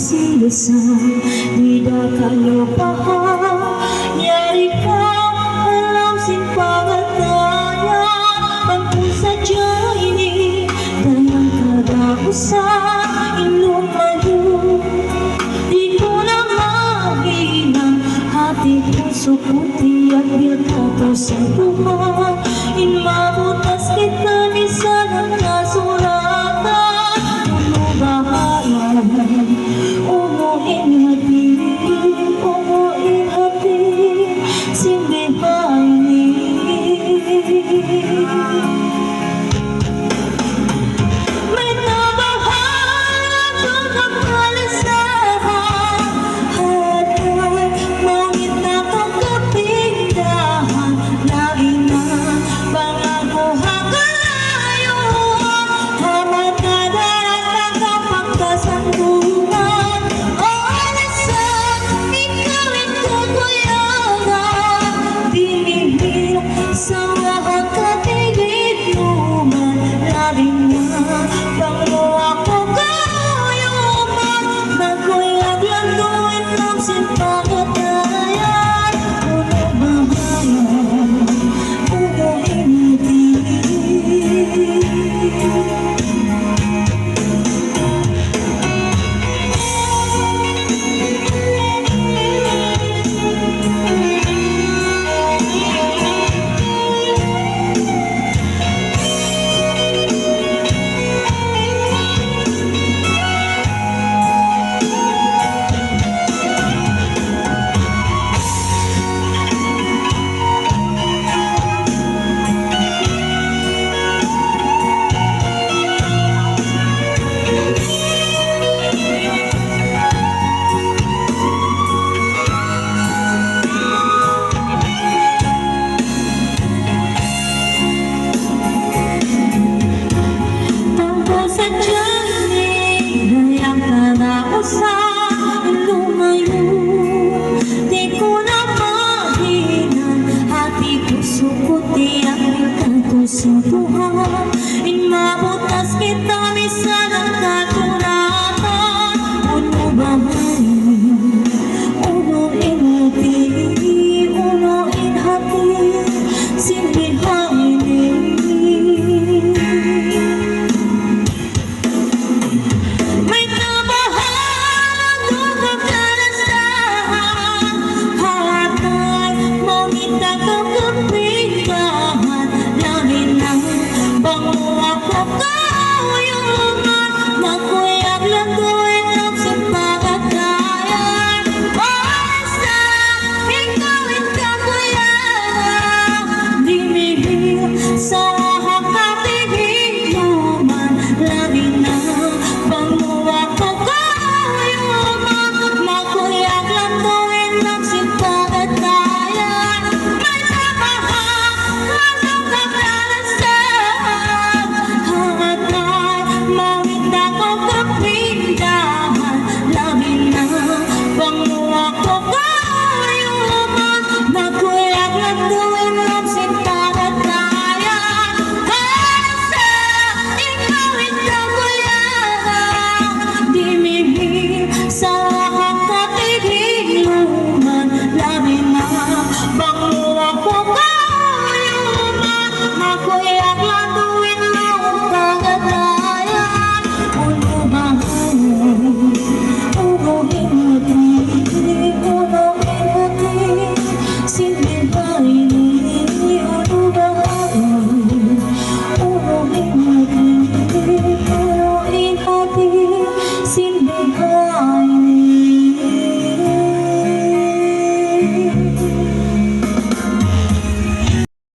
silisang tidak kalupahan. Yari ka alam sin pagataya, pagkung sadya ini kayang kadahusan inumayo. Di ko na maginang hati puso puti at bilkato sa buhay. Inmabutas kita ni sanang nasuratan. Umubahayan, umuin hati, simbihay ni. May nabahayan kung nakalasahan, hatay mangit na pagkapindahan. Lagi na pangako hangayuan, hamat na darat ang pagkasangguhan. Orasan, ikaw itutuyangan, binibig sa mga katigit-luman. Lagi na pango ako kayuman, magkuyag lang doon ng simpagatayan. Umubahayan, umuin sa Tuhan. Inmabutas kita misan ang